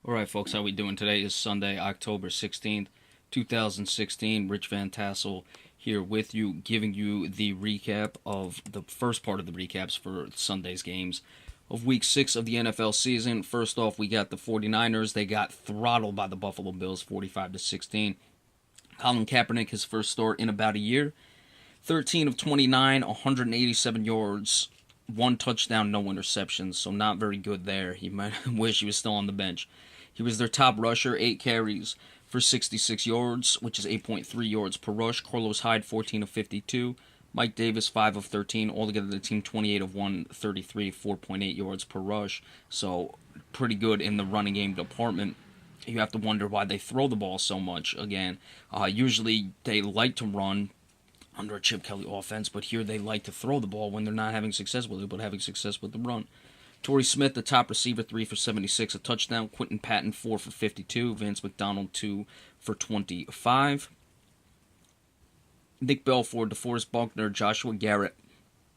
Alright folks, how we doing? Today is Sunday, October 16th, 2016. Rich Van Tassel here with you, giving you the recap of the first part of the recaps for Sunday's games of Week 6 of the NFL season. First off, we got the 49ers. They got throttled by the Buffalo Bills, 45-16. Colin Kaepernick, his first start in about a year. 13 of 29, 187 yards, one touchdown, no interceptions, so not very good there. He might wish he was still on the bench. He was their top rusher, 8 carries for 66 yards, which is 8.3 yards per rush. Carlos Hyde, 14 of 52. Mike Davis, 5 of 13. Altogether, the team 28 of 133, 4.8 yards per rush. So, pretty good in the running game department. You have to wonder why they throw the ball so much. Again, usually they like to run under a Chip Kelly offense, but here they like to throw the ball when they're not having success with it, but having success with the run. Torrey Smith, the top receiver, 3 for 76, a touchdown. Quentin Patton, 4 for 52. Vance McDonald, 2 for 25. Nick Belford, DeForest Buckner, Joshua Garrett,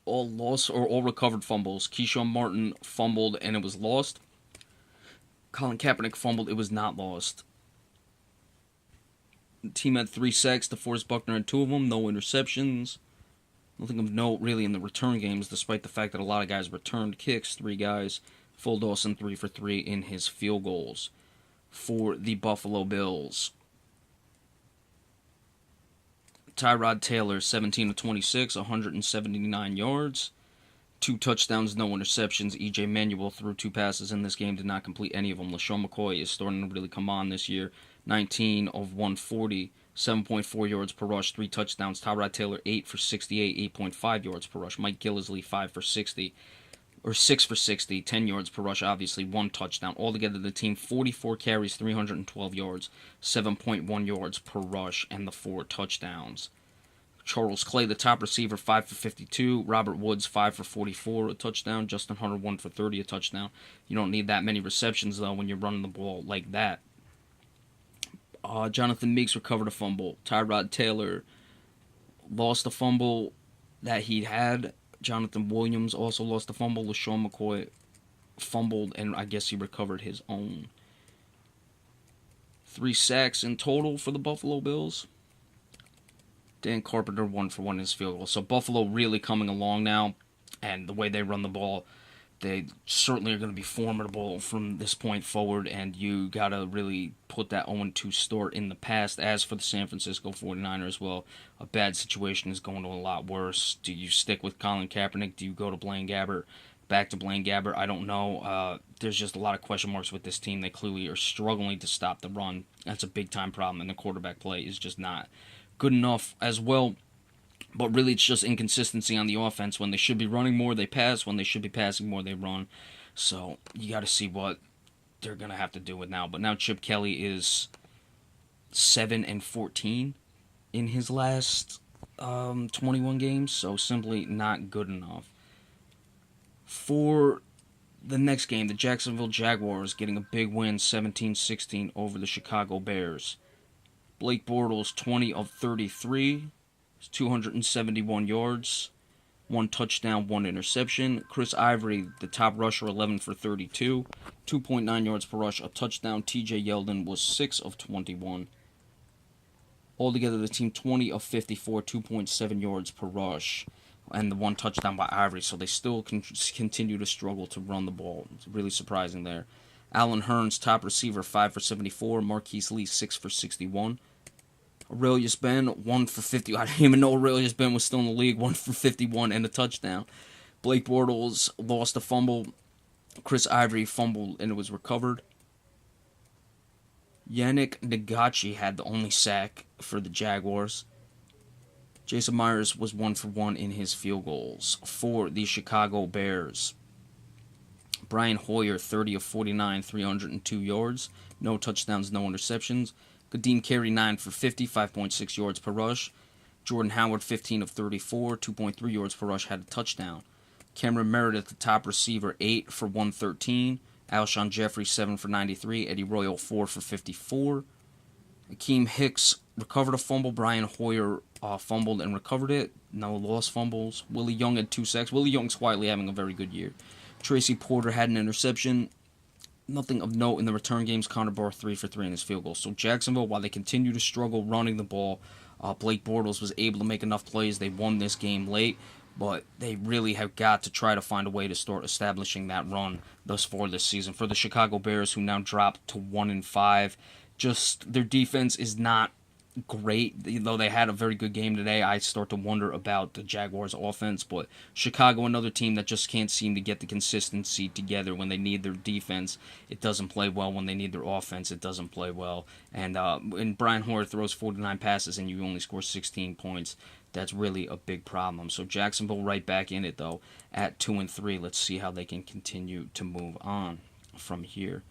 all lost or all recovered fumbles. Keyshawn Martin fumbled and it was lost. Colin Kaepernick fumbled, it was not lost. The team had 3 sacks. DeForest Buckner had 2 of them, no interceptions. Nothing of note really in the return games, despite the fact that a lot of guys returned kicks. 3 guys. Phil Dawson, 3 for 3 in his field goals for the Buffalo Bills. Tyrod Taylor, 17 of 26, 179 yards. 2 touchdowns, no interceptions. E.J. Manuel threw 2 passes in this game, did not complete any of them. LaShawn McCoy is starting to really come on this year. 19 of 140, 7.4 yards per rush, 3 touchdowns. Tyrod Taylor, 8 for 68, 8.5 yards per rush. Mike Gillislee, 5 for 60, or 6 for 60, 10 yards per rush, obviously, 1 touchdown. Altogether, the team, 44 carries, 312 yards, 7.1 yards per rush, and the 4 touchdowns. Charles Clay, the top receiver, 5 for 52. Robert Woods, 5 for 44, a touchdown. Justin Hunter, 1 for 30, a touchdown. You don't need that many receptions, though, when you're running the ball like that. Jonathan Meeks recovered a fumble. Tyrod Taylor lost a fumble that he had. Jonathan Williams also lost a fumble. LaShawn McCoy fumbled, and I guess he recovered his own. 3 sacks in total for the Buffalo Bills. Dan Carpenter, 1 for 1 in his field goal. So Buffalo really coming along now, and the way they run the ball, they certainly are going to be formidable from this point forward, and you got to really put that 0-2 start in the past. As for the San Francisco 49ers, well, a bad situation is going to a lot worse. Do you stick with Colin Kaepernick? Do you go to Blaine Gabbert? Back to Blaine Gabbert? I don't know. There's just a lot of question marks with this team. They clearly are struggling to stop the run. That's a big-time problem, and the quarterback play is just not good enough as well. But really, it's just inconsistency on the offense. When they should be running more, they pass. When they should be passing more, they run. So you got to see what they're going to have to do with now. But now Chip Kelly is 7-14 in his last 21 games. So simply not good enough. For the next game, the Jacksonville Jaguars getting a big win, 17-16 over the Chicago Bears. Blake Bortles, 20 of 33. 271 yards, 1 touchdown, 1 interception. Chris Ivory, the top rusher, 11 for 32, 2.9 yards per rush, a touchdown. TJ Yeldon was 6 of 21. Altogether, the team 20 of 54, 2.7 yards per rush, and the 1 touchdown by Ivory. So they still continue to struggle to run the ball. It's really surprising there. Allen Hurns, top receiver, 5 for 74. Marquise Lee, 6 for 61. Aurelius Ben, 1 for 50. I didn't even know Aurelius Ben was still in the league. 1 for 51 and a touchdown. Blake Bortles lost a fumble. Chris Ivory fumbled and it was recovered. Yannick Ngakoue had the only sack for the Jaguars. Jason Myers was 1 for 1 in his field goals for the Chicago Bears. Brian Hoyer, 30 of 49, 302 yards. No touchdowns, no interceptions. Kadeem Carey, 9 for 50, 5.6 yards per rush. Jordan Howard, 15 of 34, 2.3 yards per rush, had a touchdown. Cameron Meredith, the top receiver, 8 for 113. Alshon Jeffrey, 7 for 93. Eddie Royal, 4 for 54. Akeem Hicks recovered a fumble. Brian Hoyer fumbled and recovered it. No lost fumbles. Willie Young had 2 sacks. Willie Young's quietly having a very good year. Tracy Porter had an interception. Nothing of note in the return games. Connor Barr 3 for 3 in his field goal. So Jacksonville, while they continue to struggle running the ball, Blake Bortles was able to make enough plays. They won this game late, but they really have got to try to find a way to start establishing that run thus far this season. For the Chicago Bears, who now dropped to 1-5, just their defense is not great. Though they had a very good game today, I start to wonder about the Jaguars' offense. But Chicago, another team that just can't seem to get the consistency together when they need their defense. It doesn't play well. When they need their offense, it doesn't play well. And when Brian Hoyer throws 49 passes and you only score 16 points, that's really a big problem. So Jacksonville right back in it, though, at 2-3. Let's see how they can continue to move on from here.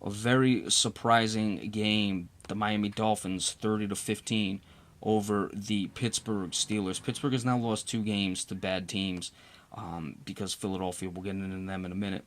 A very surprising game. The Miami Dolphins 30-15 over the Pittsburgh Steelers. Pittsburgh has now lost 2 games to bad teams because Philadelphia, we'll get into them in a minute,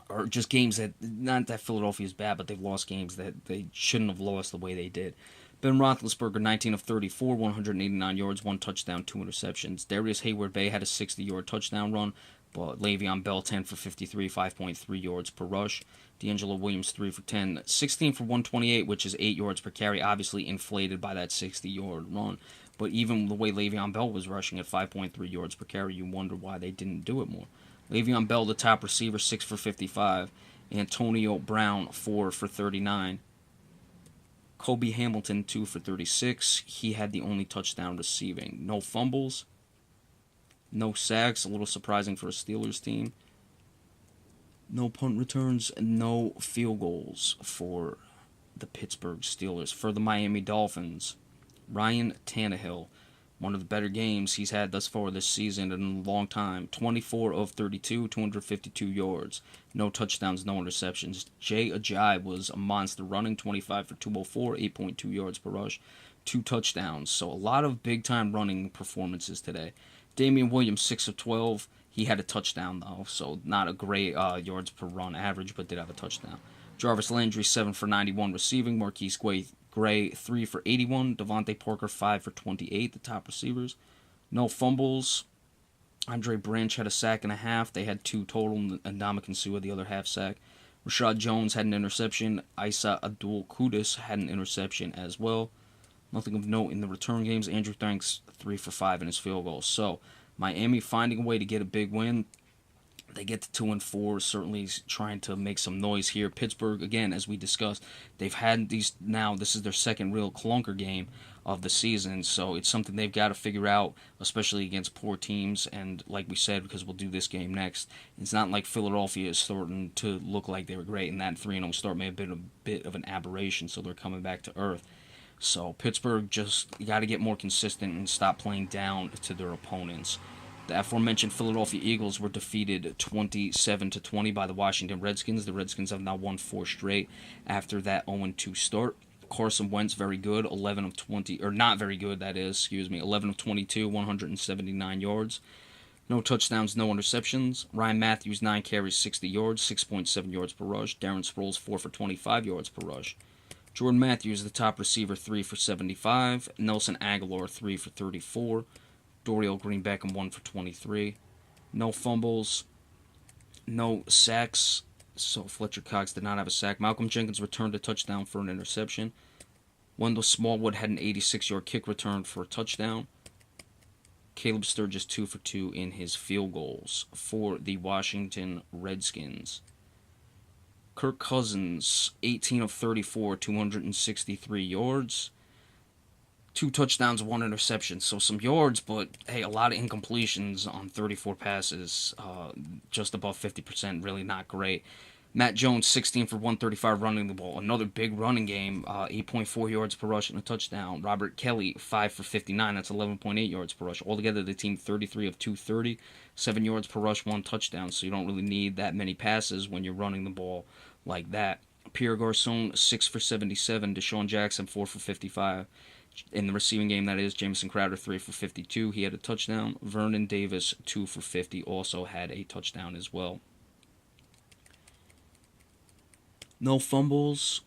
or just games that, not that Philadelphia is bad, but they've lost games that they shouldn't have lost the way they did. Ben Roethlisberger, 19 of 34, 189 yards, 1 touchdown, 2 interceptions. Darius Hayward-Bay had a 60-yard touchdown run, but Le'Veon Bell, 10 for 53, 5.3 yards per rush. D'Angelo Williams, 3 for 10, 16 for 128, which is 8 yards per carry, obviously inflated by that 60-yard run. But even the way Le'Veon Bell was rushing at 5.3 yards per carry, you wonder why they didn't do it more. Le'Veon Bell, the top receiver, 6 for 55. Antonio Brown, 4 for 39. Kobe Hamilton, 2 for 36. He had the only touchdown receiving. No fumbles, no sacks, a little surprising for a Steelers team. No punt returns, and no field goals for the Pittsburgh Steelers. For the Miami Dolphins, Ryan Tannehill, one of the better games he's had thus far this season in a long time. 24 of 32, 252 yards. No touchdowns, no interceptions. Jay Ajayi was a monster running, 25 for 204, 8.2 yards per rush, 2 touchdowns. So a lot of big-time running performances today. Damian Williams, 6 of 12. He had a touchdown, though, so not a great yards per run average, but did have a touchdown. Jarvis Landry, 7 for 91 receiving. Marquise Gray, 3 for 81. Devontae Parker, 5 for 28, the top receivers. No fumbles. Andre Branch had a sack and a half. They had 2 total, and Ndamukong Suh the other half sack. Rashad Jones had an interception. Isa Abdul-Qudus had an interception as well. Nothing of note in the return games. Andrew Thanks, 3 for 5 in his field goal. So, Miami finding a way to get a big win. They get to 2-4, certainly trying to make some noise here. Pittsburgh, again, as we discussed, they've had these now. This is their second real clunker game of the season, so it's something they've got to figure out, especially against poor teams. And like we said, because we'll do this game next, it's not like Philadelphia is starting to look like they were great, and that 3-0 start may have been a bit of an aberration, so they're coming back to earth. So Pittsburgh just got to get more consistent and stop playing down to their opponents. The aforementioned Philadelphia Eagles were defeated 27-20 by the Washington Redskins. The Redskins have now won 4 straight after that 0-2 start. Carson Wentz, very good, 11 of 20, or not very good, that is, 11 of 22, 179 yards. No touchdowns, no interceptions. Ryan Matthews, 9 carries, 60 yards, 6.7 yards per rush. Darren Sproles, 4 for 25 yards per rush. Jordan Matthews, the top receiver, 3 for 75. Nelson Aguilar, 3 for 34. Dorial Green-Beckham, 1 for 23. No fumbles, no sacks. So Fletcher Cox did not have a sack. Malcolm Jenkins returned a touchdown for an interception. Wendell Smallwood had an 86-yard kick return for a touchdown. Caleb Sturgis, 2 for 2 in his field goals for the Washington Redskins. Kirk Cousins, 18 of 34, 263 yards. 2 touchdowns, 1 interception. So some yards, but hey, a lot of incompletions on 34 passes. Just above 50%, really not great. Matt Jones, 16 for 135 running the ball. Another big running game, 8.4 yards per rush and a touchdown. Robert Kelly, 5 for 59. That's 11.8 yards per rush. Altogether, the team 33 of 230, 7 yards per rush, 1 touchdown. So you don't really need that many passes when you're running the ball like that. Pierre Garçon, 6 for 77. Deshaun Jackson, 4 for 55. In the receiving game, that is, Jamison Crowder, 3 for 52. He had a touchdown. Vernon Davis, 2 for 50, also had a touchdown as well. No fumbles.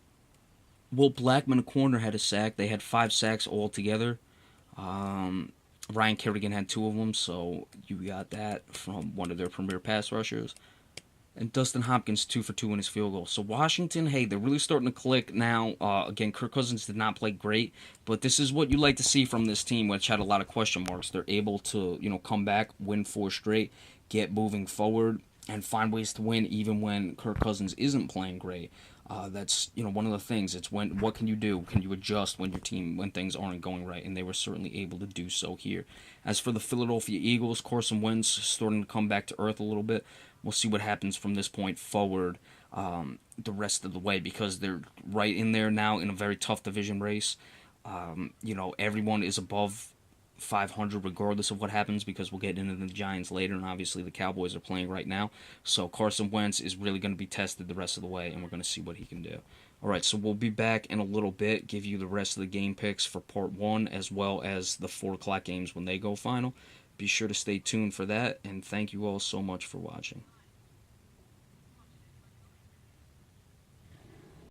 Will Blackman, a corner, had a sack. They had 5 sacks altogether. Ryan Kerrigan had 2 of them, so you got that from one of their premier pass rushers. And Dustin Hopkins 2 for 2 in his field goal. So Washington, hey, they're really starting to click now. Again, Kirk Cousins did not play great, but this is what you like to see from this team, which had a lot of question marks. They're able to, come back, win 4 straight, get moving forward, and find ways to win even when Kirk Cousins isn't playing great. That's one of the things. It's what can you do? Can you adjust when things aren't going right? And they were certainly able to do so here. As for the Philadelphia Eagles, Carson Wentz starting to come back to earth a little bit. We'll see what happens from this point forward, the rest of the way, because they're right in there now in a very tough division race. Everyone is above 500 regardless of what happens, because we'll get into the Giants later, and obviously the Cowboys are playing right now. So Carson Wentz is really going to be tested the rest of the way, and we're going to see what he can do. All right, so we'll be back in a little bit, give you the rest of the game picks for part 1, as well as the 4 o'clock games when they go final. Be sure to stay tuned for that, and thank you all so much for watching.